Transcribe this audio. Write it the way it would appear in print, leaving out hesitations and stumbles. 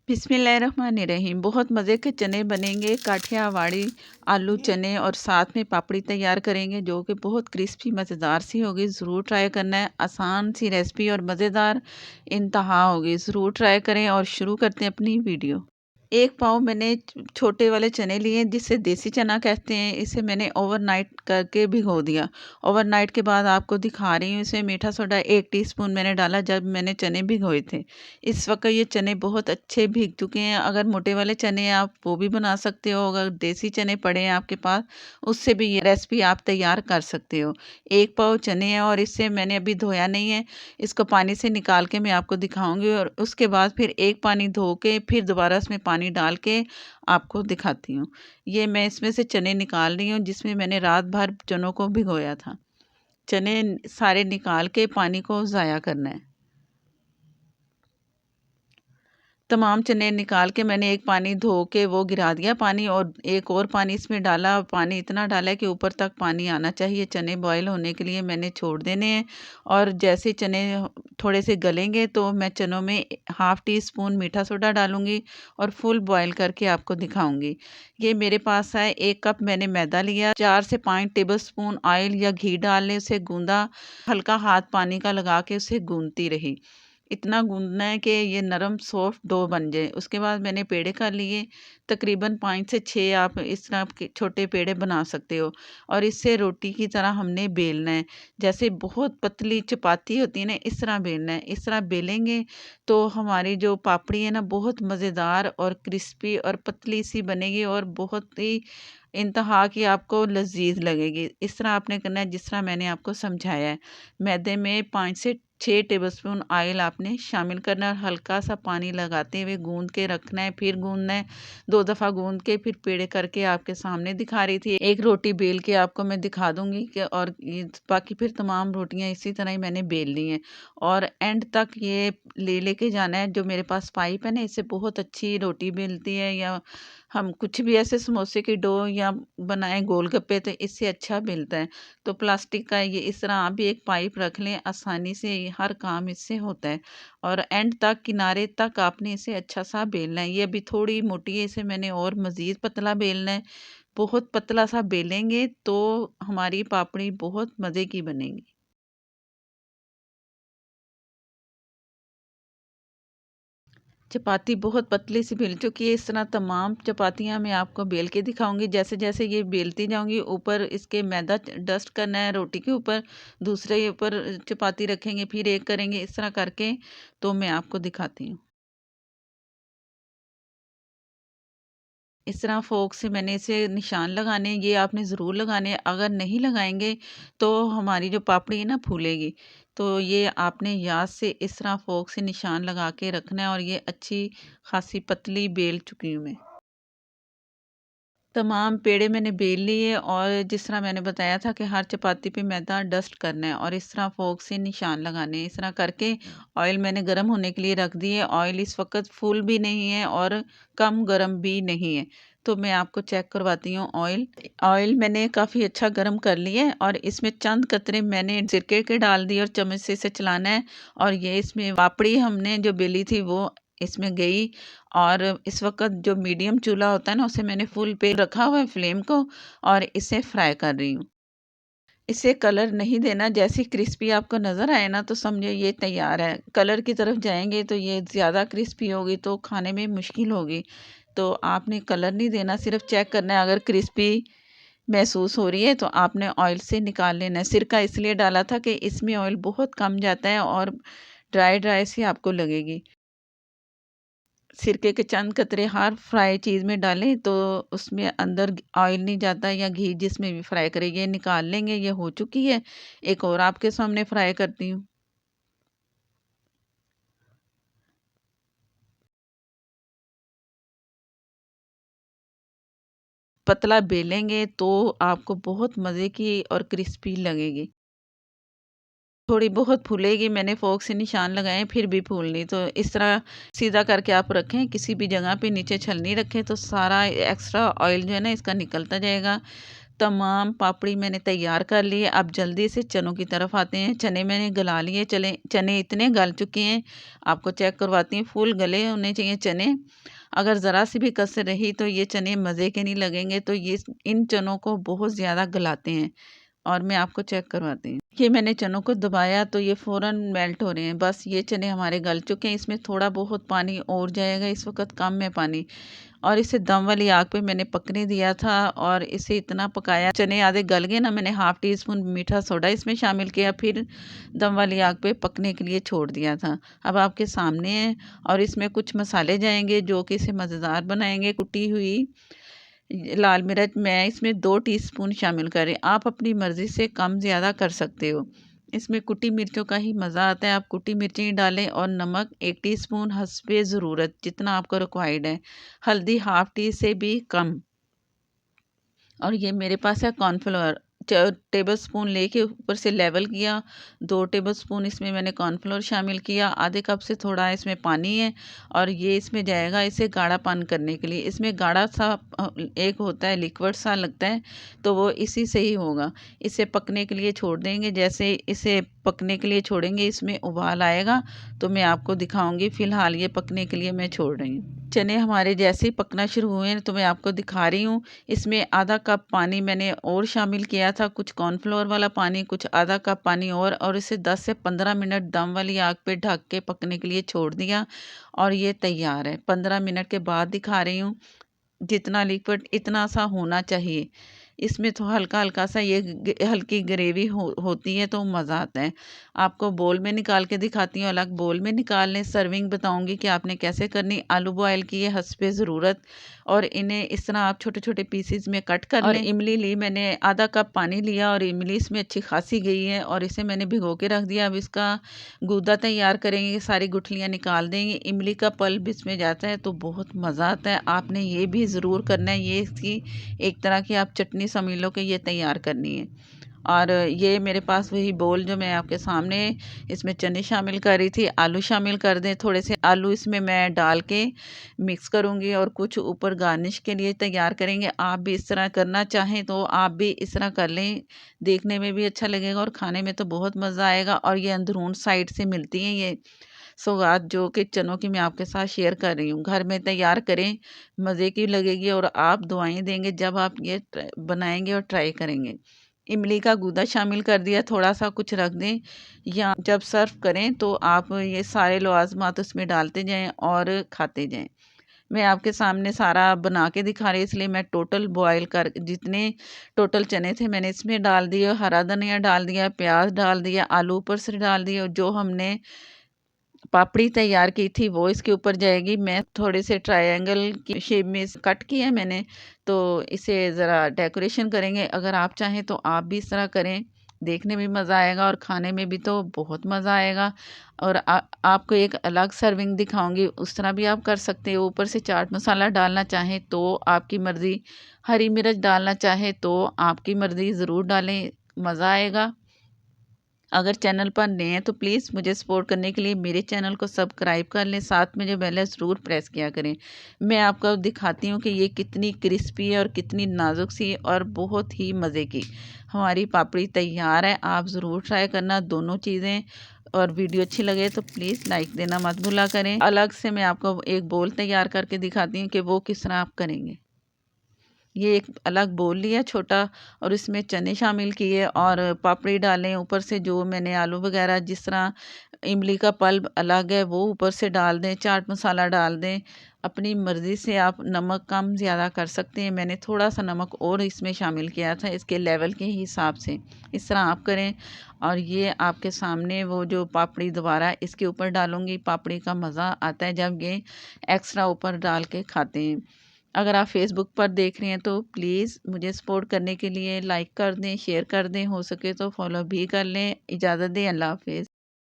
बिस्मिल्लाहिर्रहमानिर्रहीम। बहुत मज़े के चने बनेंगे, काठियावाड़ी आलू चने, और साथ में पापड़ी तैयार करेंगे जो कि बहुत क्रिस्पी मज़ेदार सी होगी। ज़रूर ट्राई करना है, आसान सी रेसिपी और मज़ेदार इंतहा होगी। ज़रूर ट्राई करें और शुरू करते हैं अपनी वीडियो। 1 पाव मैंने छोटे वाले चने लिए जिसे देसी चना कहते हैं। इसे मैंने ओवरनाइट करके भिगो दिया। ओवरनाइट के बाद आपको दिखा रही हूँ, इसमें मीठा सोडा 1 टीस्पून मैंने डाला जब मैंने चने भिगोए थे। इस वक़्त ये चने बहुत अच्छे भीग चुके हैं। अगर मोटे वाले चने हैं आप वो भी बना सकते हो, अगर देसी चने पड़े हैं आपके पास उससे भी ये रेसिपी आप तैयार कर सकते हो। 1 पाव चने हैं और इसे मैंने अभी धोया नहीं है। इसको पानी से निकाल के मैं आपको दिखाऊँगी और उसके बाद फिर एक पानी धो के फिर दोबारा इसमें पानी डाल के आपको दिखाती हूँ। ये मैं इसमें से चने निकाल रही हूँ जिसमें मैंने रात भर चनों को भिगोया था। चने सारे निकाल के पानी को ज़ाया करना है। तमाम चने निकाल के मैंने एक पानी धो के वो गिरा दिया पानी, और एक और पानी इसमें डाला। पानी इतना डाला है कि ऊपर तक पानी आना चाहिए। चने बॉयल होने के लिए मैंने छोड़ देने हैं, और जैसे चने थोड़े से गलेंगे तो मैं चनों में हाफ़ टी स्पून मीठा सोडा डालूँगी और फुल बॉयल करके आपको दिखाऊँगी। ये मेरे पास है 1 कप मैंने मैदा लिया, 4 से 5 टेबलस्पून ऑयल या घी डाल लें, उसे गूँधा, हल्का हाथ पानी का लगा के उसे गूँथती रही। इतना गूँदना है कि ये नरम सॉफ्ट डो बन जाए। उसके बाद मैंने पेड़े कर लिए, तकरीबन 5 से 6 आप इस तरह के छोटे पेड़े बना सकते हो, और इससे रोटी की तरह हमने बेलना है। जैसे बहुत पतली चपाती होती है ना, इस तरह बेलना है। इस तरह बेलेंगे तो हमारी जो पापड़ी है ना बहुत मज़ेदार और क्रिस्पी और पतली सी बनेगी और बहुत ही इंतहा की आपको लज़ीज़ लगेगी। इस तरह आपने करना है जिस तरह मैंने आपको समझाया है। मैदे में 5 से 6 टेबलस्पून ऑयल आपने शामिल करना है और हल्का-सा पानी लगाते हुए गूँध के रखना है, फिर गूँधना है। 2 दफ़ा गूँध के फिर पेड़े करके आपके सामने दिखा रही थी। एक रोटी बेल के आपको मैं दिखा दूँगी कि, और ये बाकी फिर तमाम रोटियाँ इसी तरह ही मैंने बेल ली हैं, और एंड तक ये लेके जाना है। जो मेरे पास पाइप है ना, इससे बहुत अच्छी रोटी बेलती है, या हम कुछ भी ऐसे समोसे की डो या बनाएँ गोलगप्पे तो इससे अच्छा बेलता है। तो प्लास्टिक का ये इस तरह आप भी एक पाइप रख लें, आसानी से ये हर काम इससे होता है, और एंड तक किनारे तक आपने इसे अच्छा-सा बेलना है। ये अभी थोड़ी मोटी है, इसे मैंने और मज़ीद पतला बेलना है। बहुत पतला-सा बेलेंगे तो हमारी पापड़ी बहुत मज़े की बनेगी। चपाती बहुत पतली सी बेल चुकी है। इस तरह तमाम चपातियाँ मैं आपको बेल के दिखाऊँगी। जैसे-जैसे ये बेलती जाऊँगी, ऊपर इसके मैदा डस्ट करना है रोटी के ऊपर, दूसरे ऊपर चपाती रखेंगे, फिर एक करेंगे, इस तरह करके तो मैं आपको दिखाती हूँ। इस तरह फ़ोर्क से मैंने इसे निशान लगाने हैं, ये आपने ज़रूर लगाने हैं। अगर नहीं लगाएँगे तो हमारी जो पापड़ी है ना फूलेगी। तो ये आपने याद से इस तरह फ़ोर्क से निशान लगा के रखना है, और ये अच्छी ख़ासी पतली बेल चुकी हूँ मैं। तमाम पेड़े मैंने बेल लिए, और जिस तरह मैंने बताया था कि हर चपाती पे मैदा डस्ट करना है और इस तरह फ़ोर्क से निशान लगाने हैं। इस तरह करके ऑयल मैंने गरम होने के लिए रख दिए। ऑयल इस वक़्त फुल भी नहीं है और कम गरम भी नहीं है। तो मैं आपको चेक करवाती हूँ ऑयल। ऑयल मैंने काफ़ी अच्छा गरम कर लिया है, और इसमें चंद कतरे मैंने सिरके के डाल दिए, और चम्मच से इसे चलाना है, और ये इसमें पापड़ी हमने जो बेली थी वो इसमें गई। और इस वक़्त जो मीडियम चूल्हा होता है ना, उसे मैंने फुल पे रखा हुआ है फ्लेम को, और इसे फ्राई कर रही हूँ। इसे कलर नहीं देना, जैसे ही क्रिस्पी आपको नज़र आए ना तो समझो ये तैयार है। कलर की तरफ जाएँगे तो ये ज़्यादा क्रिस्पी होगी तो खाने में मुश्किल होगी। तो आपने कलर नहीं देना, सिर्फ़ चेक करना है। अगर क्रिस्पी महसूस हो रही है तो आपने ऑयल से निकाल लेना है। सिरका इसलिए डाला था कि इसमें ऑयल बहुत कम जाता है और ड्राई-ड्राई सी आपको लगेगी। सिरके के चंद कतरे हर फ्राई चीज़ में डालें तो उसमें अंदर ऑयल नहीं जाता, या घी जिसमें भी फ्राई करें। ये निकाल लेंगे, ये हो चुकी है। एक और आपके सामने फ्राई करती हूँ। पतला बेलेंगे तो आपको बहुत मज़े की और क्रिस्पी लगेगी। थोड़ी बहुत फूलेगी, मैंने फ़ोर्क से निशान लगाए फिर भी फूलनी, तो इस तरह सीधा करके आप रखें, किसी भी जगह पे नीचे छलनी रखें तो सारा एक्स्ट्रा ऑयल जो है ना इसका निकलता जाएगा। तमाम पापड़ी मैंने तैयार कर ली है। अब जल्दी से चनों की तरफ आते हैं। चने मैंने गला लिए, चने इतने गल चुके हैं, आपको चेक करवाती हूँ। फुल गले होने चाहिए चने। अगर ज़रा सी भी कसर रही तो ये चने मज़े के नहीं लगेंगे। तो ये इन चनों को बहुत ज़्यादा गलाते हैं और मैं आपको चेक करवाती हूँ। कि मैंने चनों को दबाया तो ये फ़ौरन मेल्ट हो रहे हैं। बस ये चने हमारे गल चुके हैं। इसमें थोड़ा बहुत पानी और जाएगा, इस वक्त कम है पानी। और इसे दम वाली आग पे मैंने पकने दिया था और इसे इतना पकाया, चने आधे गल गए ना, मैंने हाफ़ टी स्पून मीठा सोडा इसमें शामिल किया, फिर दम वाली आग पे पकने के लिए छोड़ दिया था। अब आपके सामने है और इसमें कुछ मसाले जाएंगे जो कि इसे मज़ेदार बनाएंगे। कुटी हुई लाल मिर्च मैं इसमें 2 टीस्पून शामिल करें। आप अपनी मर्ज़ी से कम ज़्यादा कर सकते हो। इसमें कुटी मिर्चों का ही मज़ा आता है। आप कुटी मिर्चें डालें और नमक 1 टीस्पून हस्बे ज़रूरत, जितना आपको रिक्वायर्ड है। हल्दी हाफ़ टी से भी कम। और ये मेरे पास है कॉर्नफ्लोर, टेबल स्पून लेके ऊपर से लेवल किया। 2 टेबल स्पून इसमें मैंने कॉर्नफ्लोर शामिल किया। आधे कप से थोड़ा इसमें पानी है और ये इसमें जाएगा इसे गाढ़ापन करने के लिए। इसमें गाढ़ा सा एक होता है, लिक्विड सा लगता है, तो वो इसी से ही होगा। इसे पकने के लिए छोड़ देंगे। जैसे इसे पकने के लिए छोड़ेंगे इसमें उबाल आएगा तो मैं आपको दिखाऊंगी। फ़िलहाल ये पकने के लिए मैं छोड़ रही हूँ। चने हमारे जैसे ही पकना शुरू हुए हैं तो मैं आपको दिखा रही हूँ। इसमें आधा कप पानी मैंने और शामिल किया था, कुछ कॉर्नफ्लोर वाला पानी, कुछ आधा कप पानी और इसे 10 से 15 मिनट दम वाली आग पे ढक के पकने के लिए छोड़ दिया और ये तैयार है। 15 मिनट के बाद दिखा रही हूँ। जितना लिक्विड इतना सा होना चाहिए। इसमें तो हल्का-हल्का सा ये हल्की ग्रेवी होती है तो मज़ा आता है। आपको बोल में निकाल के दिखाती हूँ, अलग बोल में निकाल लें। सर्विंग बताऊँगी कि आपने कैसे करनी। आलू बॉयल किए हस्बे ज़रूरत और इन्हें इस तरह आप छोटे-छोटे पीसेज़ में कट कर लें। और इमली ली मैंने, आधा कप पानी लिया और इमली इसमें अच्छी खासी गई है और इसे मैंने भिगो के रख दिया। अब इसका गूदा तैयार करेंगे, सारी गुठलियाँ निकाल देंगे। इमली का पल्प इसमें जाता है तो बहुत मज़ा आता है। आपने ये भी ज़रूर करना है। ये इसकी एक तरह की आप चटनी समझ लो कि ये तैयार करनी है। और ये मेरे पास वही बोल जो मैं आपके सामने, इसमें चने शामिल कर रही थी। आलू शामिल कर दें, थोड़े से आलू इसमें मैं डाल के मिक्स करूँगी और कुछ ऊपर गार्निश के लिए तैयार करेंगे। आप भी इस तरह करना चाहें तो आप भी इस तरह कर लें। देखने में भी अच्छा लगेगा और खाने में तो बहुत मज़ा आएगा। और ये अंदरून साइड से मिलती हैं ये सौगात जो कि चनों की मैं आपके साथ शेयर कर रही हूँ। घर में तैयार करें, मज़े की लगेगी और आप दुआएँ देंगे जब आप ये बनाएँगे और ट्राई करेंगे। इमली का गूदा शामिल कर दिया, थोड़ा-सा कुछ रख दें या जब सर्व करें तो आप ये सारे लवाज़मात उसमें डालते जाएँ और खाते जाएँ। मैं आपके सामने सारा बना के दिखा रही, इसलिए मैं टोटल बॉयल कर जितने टोटल चने थे मैंने इसमें डाल दिए, हरा धनिया डाल दिया, प्याज़ डाल दिया, आलू ऊपर से डाल दिए और जो हमने पापड़ी तैयार की थी वो इसके ऊपर जाएगी। मैं थोड़े से ट्रायंगल की शेप में इसे कट किया है मैंने, तो इसे ज़रा डेकोरेशन करेंगे। अगर आप चाहें तो आप भी इस तरह करें, देखने में मज़ा आएगा और खाने में भी तो बहुत मज़ा आएगा। और आपको एक अलग सर्विंग दिखाऊँगी, उस तरह भी आप कर सकते हो। ऊपर से चाट मसाला डालना चाहें तो आपकी मर्ज़ी, हरी मिर्च डालना चाहें तो आपकी मर्ज़ी, ज़रूर डालें, मज़ा आएगा। अगर चैनल पर नए हैं तो प्लीज़ मुझे सपोर्ट करने के लिए मेरे चैनल को सब्सक्राइब कर लें, साथ में जो बेल है ज़रूर प्रेस किया करें। मैं आपको दिखाती हूँ कि ये कितनी क्रिस्पी है और कितनी नाजुक सी है और बहुत ही मज़े की हमारी पापड़ी तैयार है। आप ज़रूर ट्राई करना दोनों चीज़ें। और वीडियो अच्छी लगे तो प्लीज़ लाइक देना मत भूला करें। अलग से मैं आपको एक बोल तैयार करके दिखाती हूँ कि वो किस तरह आप करेंगे। ये एक अलग बोल लिया छोटा और इसमें चने शामिल किए और पापड़ी डालें ऊपर से, जो मैंने आलू वगैरह जिस तरह इमली का पल्प अलग है वो ऊपर से डाल दें, चाट मसाला डाल दें। अपनी मर्ज़ी से आप नमक कम ज़्यादा कर सकते हैं। मैंने थोड़ा सा नमक और इसमें शामिल किया था इसके लेवल के हिसाब से। इस तरह आप करें और ये आपके सामने वो जो पापड़ी दोबारा इसके ऊपर डालूँगी। पापड़ी का मज़ा आता है जब ये एक्स्ट्रा ऊपर डाल के खाते हैं। अगर आप फेसबुक पर देख रहे हैं तो प्लीज़ मुझे सपोर्ट करने के लिए लाइक कर दें, शेयर कर दें, हो सके तो फॉलो भी कर लें। इजाज़त दें, अल्लाह हाफ़िज़।